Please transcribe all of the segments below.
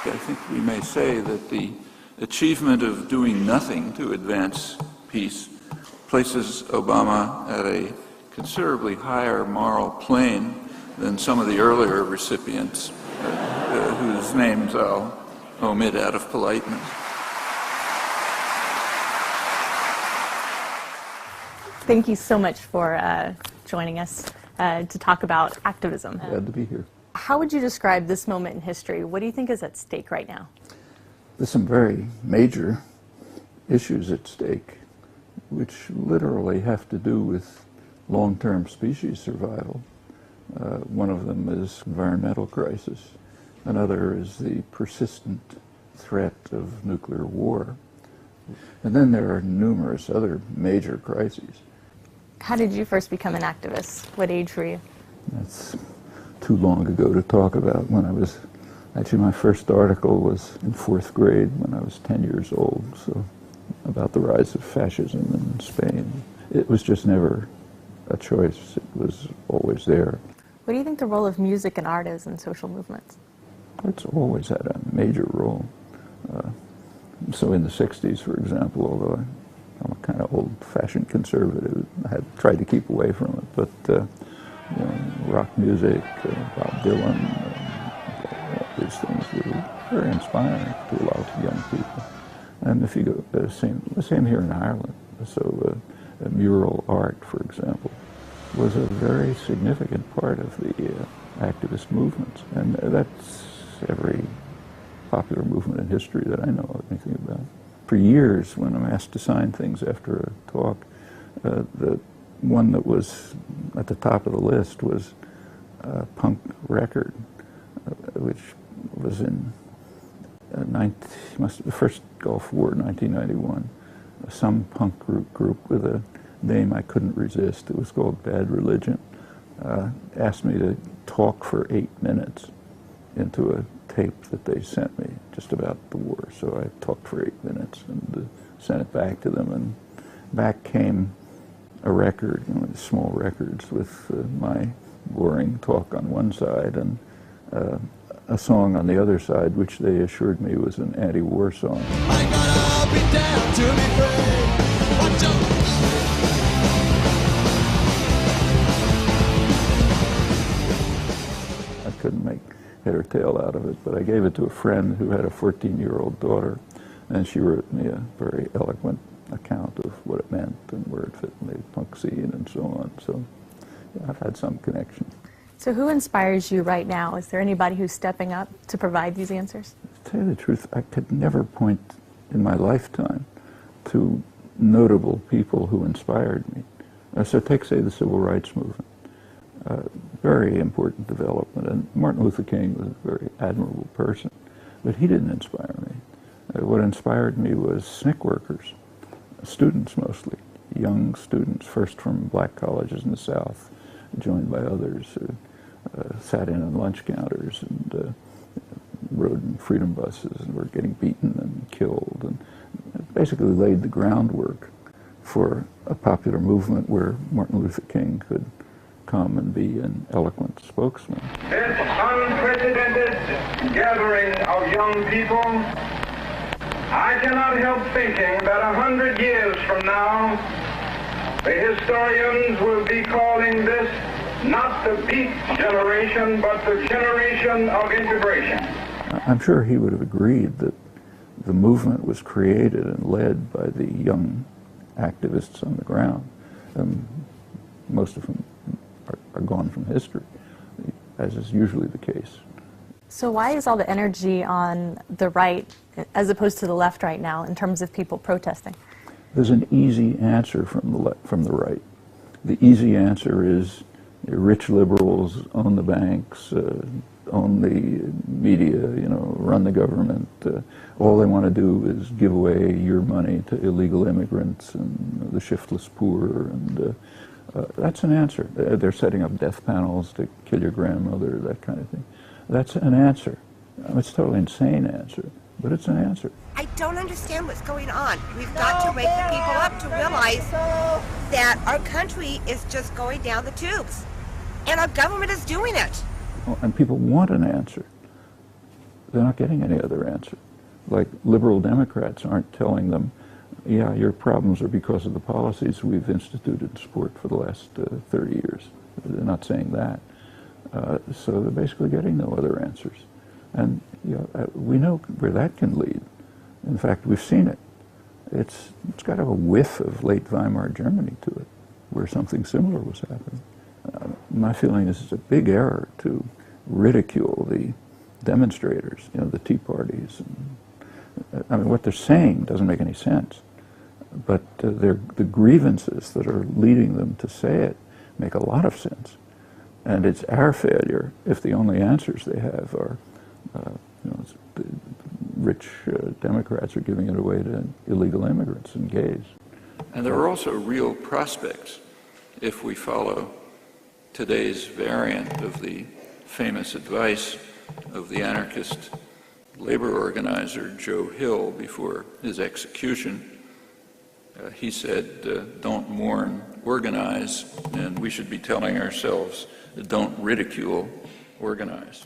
I think we may say that the achievement of doing nothing to advance peace places Obama at a considerably higher moral plane than some of the earlier recipients, whose names I'll omit out of politeness. Thank you so much for joining us to talk about activism. Glad to be here. How would you describe this moment in history? What do you think is at stake right now? There's some very major issues at stake, which literally have to do with long-term species survival. One of them is environmental crisis. Another is the persistent threat of nuclear war. And then there are numerous other major crises. How did you first become an activist? What age were you? That's too long ago to talk about. Actually, my first article was in 4th grade when I was 10 years old, so about the rise of fascism in Spain. It was just never a choice. It was always there. What do you think the role of music and art is in social movements? It's always had a major role. So in the 60s, for example, although I'm a kind of old-fashioned conservative, I had tried to keep away from it, but rock music, Bob Dylan, all these things were very inspiring to a lot of young people. And if you go, the same here in Ireland. So mural art, for example, was a very significant part of the activist movements. And that's every popular movement in history that I know of anything about. For years, when I'm asked to sign things after a talk, the one that was at the top of the list was a punk record, which was in the first Gulf War, 1991. Some punk group with a name I couldn't resist. It was called Bad Religion. Asked me to talk for 8 minutes into a tape that they sent me just about the war. So I talked for 8 minutes and sent it back to them, and back came a record, small records with my boring talk on one side and a song on the other side, which they assured me was an anti-war song. I gotta be down to be free. Watch out. I couldn't make head or tail out of it, but I gave it to a friend who had a 14-year-old daughter, and she wrote me a very eloquent account of what it meant and where it fit in the punk scene and so on. So yeah, I've had some connection. So who inspires you right now? Is there anybody who's stepping up to provide these answers? To tell you the truth, I could never point in my lifetime to notable people who inspired me. So take, say, the Civil Rights Movement. Very important development, and Martin Luther King was a very admirable person, but he didn't inspire me. What inspired me was SNCC workers, students mostly, young students, first from black colleges in the South, joined by others who sat in on lunch counters and rode in freedom buses and were getting beaten and killed, and basically laid the groundwork for a popular movement where Martin Luther King could come and be an eloquent spokesman. This unprecedented gathering of young people, I cannot help thinking that 100 years from now, the historians will be calling this not the Beat Generation, but the generation of integration. I'm sure he would have agreed that the movement was created and led by the young activists on the ground. Most of them are gone from history, as is usually the case. So why is all the energy on the right as opposed to the left right now in terms of people protesting? There's an easy answer from the right. The easy answer is rich liberals own the banks, own the media, run the government. All they want to do is give away your money to illegal immigrants and the shiftless poor, and that's an answer. They're setting up death panels to kill your grandmother, that kind of thing. That's an answer. It's a totally insane answer, but it's an answer. I don't understand what's going on. We've got to wake the people up to realize that our country is just going down the tubes, and our government is doing it. And people want an answer. they're not getting any other answer. Like liberal Democrats aren't telling them, yeah, your problems are because of the policies we've instituted in sport for the last 30 years. They're not saying that. So they're basically getting no other answers. And we know where that can lead. In fact, we've seen it. It's got a whiff of late Weimar Germany to it, where something similar was happening. My feeling is it's a big error to ridicule the demonstrators, the Tea Parties. I mean, what they're saying doesn't make any sense. But the grievances that are leading them to say it make a lot of sense. And it's our failure if the only answers they have are, the rich Democrats are giving it away to illegal immigrants and gays. And there are also real prospects if we follow today's variant of the famous advice of the anarchist labor organizer Joe Hill before his execution. He said, don't mourn, organize, and we should be telling ourselves, don't ridicule, organize.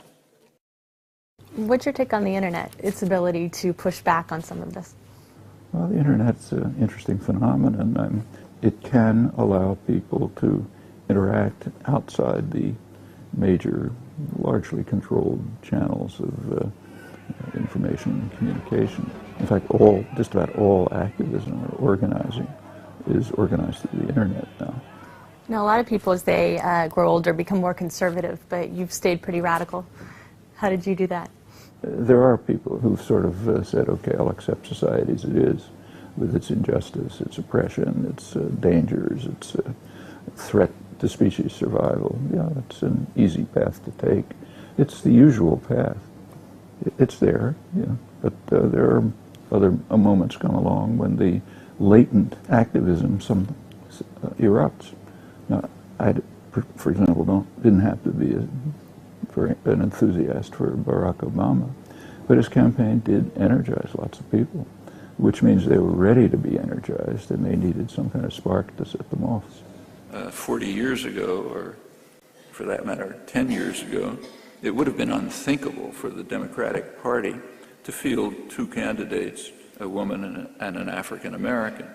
What's your take on the internet, its ability to push back on some of this? Well, the internet's an interesting phenomenon. It can allow people to interact outside the major, largely controlled channels of information and communication. In fact, just about all activism or organizing is organized through the internet now. Now, a lot of people, as they grow older, become more conservative, but you've stayed pretty radical. How did you do that? There are people who've sort of said, okay, I'll accept society as it is, with its injustice, its oppression, its dangers, its threat to species survival. Yeah, it's an easy path to take. It's the usual path. It's there, but there are other moments come along when the latent activism erupts. Now, I, for example, didn't have to be an enthusiast for Barack Obama, but his campaign did energize lots of people, which means they were ready to be energized and they needed some kind of spark to set them off. 40 years ago, or for that matter, 10 years ago, it would have been unthinkable for the Democratic Party to field two candidates, a woman and an African American.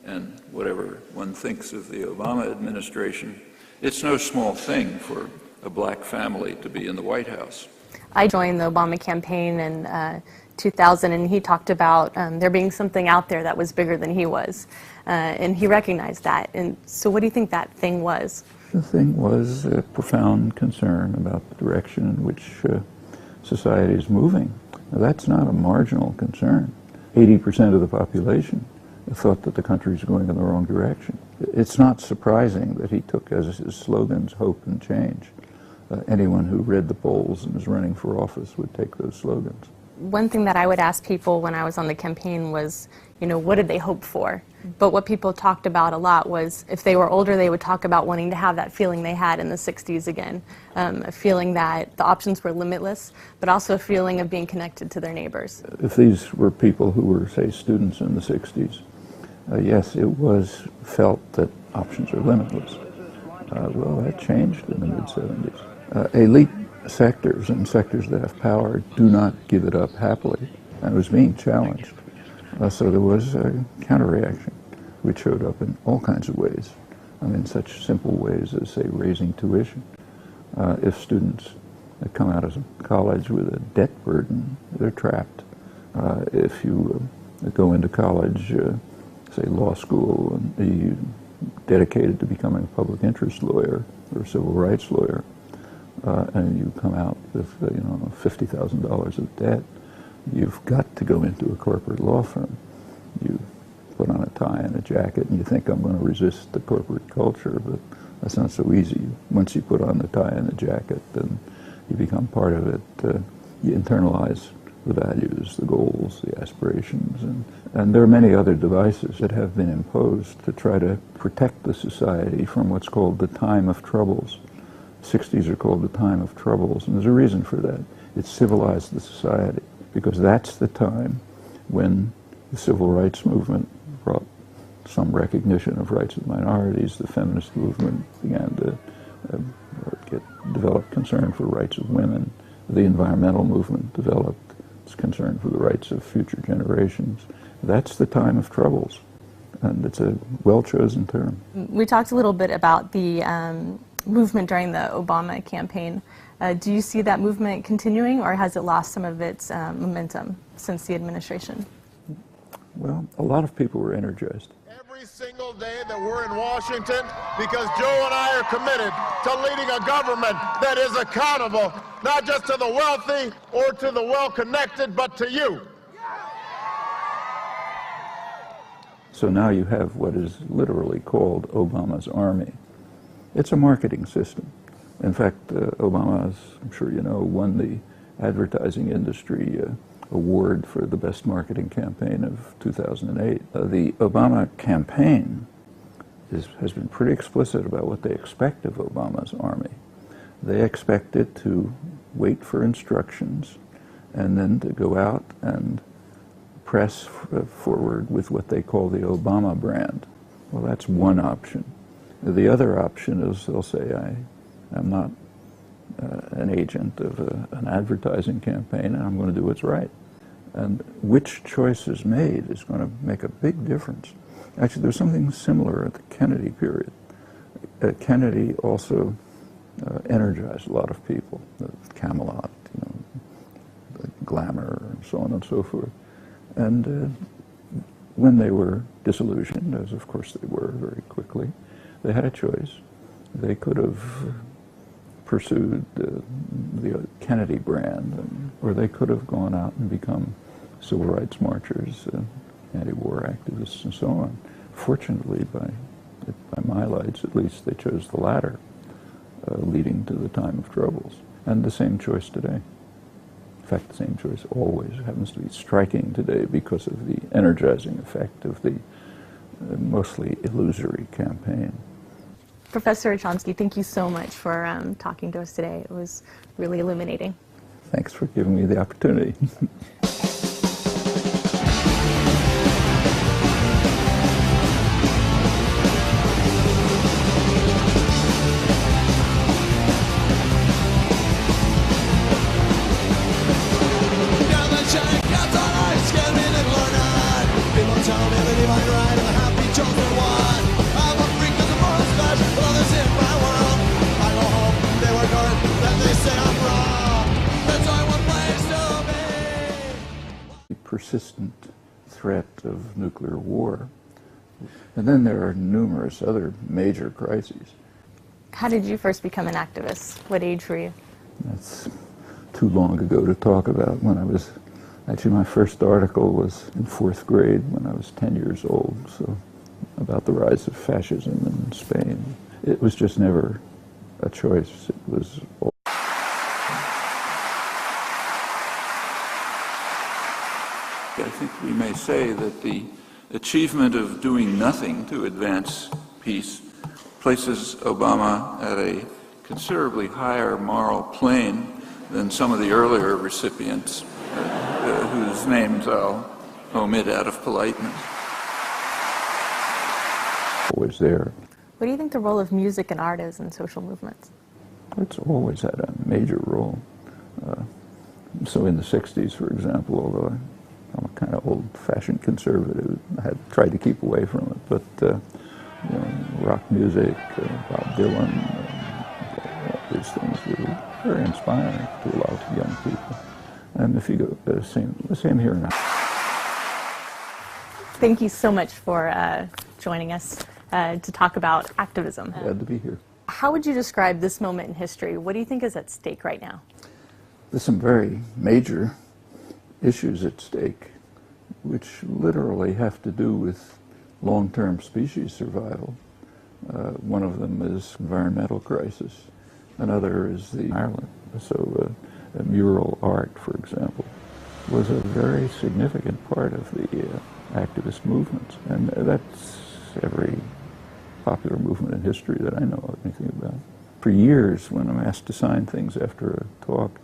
And whatever one thinks of the Obama administration, it's no small thing for a black family to be in the White House. I joined the Obama campaign in 2000, and he talked about there being something out there that was bigger than he was, and he recognized that. And so what do you think that thing was? The thing was a profound concern about the direction in which society is moving. Now, that's not a marginal concern. 80% of the population thought that the country was going in the wrong direction. It's not surprising that he took as his slogans hope and change. Anyone who read the polls and is running for office would take those slogans. One thing that I would ask people when I was on the campaign was, what did they hope for? But what people talked about a lot was if they were older, they would talk about wanting to have that feeling they had in the 60s again, a feeling that the options were limitless, but also a feeling of being connected to their neighbors. If these were people who were, say, students in the 60s, yes, it was felt that options are limitless. Well, that changed in the mid-70s. Elite sectors and sectors that have power do not give it up happily, and it was being challenged. So there was a counter-reaction, which showed up in all kinds of ways. Such simple ways as, say, raising tuition. If students come out of college with a debt burden, they're trapped. If you go into college, say law school, and you dedicated to becoming a public interest lawyer or a civil rights lawyer, and you come out with $50,000 of debt, you've got to go into a corporate law firm. You put on a tie and a jacket and you think, I'm going to resist the corporate culture, but that's not so easy. Once you put on the tie and the jacket, then you become part of it. You internalize the values, the goals, the aspirations, and there are many other devices that have been imposed to try to protect the society from what's called the time of troubles. 60s are called the time of troubles, and there's a reason for that. It civilized the society, because that's the time when the civil rights movement brought some recognition of rights of minorities, the feminist movement began to develop concern for rights of women, the environmental movement developed is concerned for the rights of future generations. That's the time of troubles, and it's a well-chosen term. We talked a little bit about the movement during the Obama campaign. Do you see that movement continuing, or has it lost some of its momentum since the administration? Well, a lot of people were energized. Every single day that we're in Washington, because Joe and I are committed to leading a government that is accountable, not just to the wealthy or to the well-connected, but to you. So now you have what is literally called Obama's Army. It's a marketing system. In fact, Obama, as I'm sure you know, won the advertising industry award for the best marketing campaign of 2008. The Obama campaign has been pretty explicit about what they expect of Obama's Army. They expect it to wait for instructions and then to go out and press forward with what they call the Obama brand. Well, that's one option. The other option is they'll say, I'm not an agent of an advertising campaign, and I'm going to do what's right. And which choice is made is going to make a big difference. Actually, there's something similar at the Kennedy period. Kennedy also energized a lot of people, the Camelot, the glamour, and so on and so forth. And when they were disillusioned, as of course they were very quickly, they had a choice. They could have pursued the Kennedy brand, or they could have gone out and become civil rights marchers, anti-war activists, and so on. Fortunately, by my lights at least, they chose the latter, leading to the time of troubles. And the same choice today. In fact, the same choice always happens to be striking today because of the energizing effect of the mostly illusory campaign. Professor Chomsky, thank you so much for talking to us today. It was really illuminating. Thanks for giving me the opportunity. Persistent threat of nuclear war. And then there are numerous other major crises. How did you first become an activist? What age were you? That's too long ago to talk about. Actually my first article was in 4th grade when I was 10 years old, so about the rise of fascism in Spain. It was just never a choice. It was I think we may say that the achievement of doing nothing to advance peace places Obama at a considerably higher moral plane than some of the earlier recipients, whose names I'll omit out of politeness. always there. What do you think the role of music and art is in social movements? It's always had a major role. So in the 60s, for example, although I'm a kind of old-fashioned conservative, I had tried to keep away from it, but rock music, Bob Dylan, all these things were very inspiring to a lot of young people. And if you go, the same here now. Thank you so much for joining us to talk about activism. Glad to be here. How would you describe this moment in history? What do you think is at stake right now? There's some very major issues at stake, which literally have to do with long-term species survival. One of them is environmental crisis. Another is the Ireland. So mural art, for example, was a very significant part of the activist movement. And that's every popular movement in history that I know of anything about. For years, when I'm asked to sign things after a talk,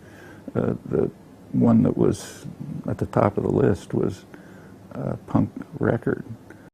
the one that was at the top of the list was a punk record.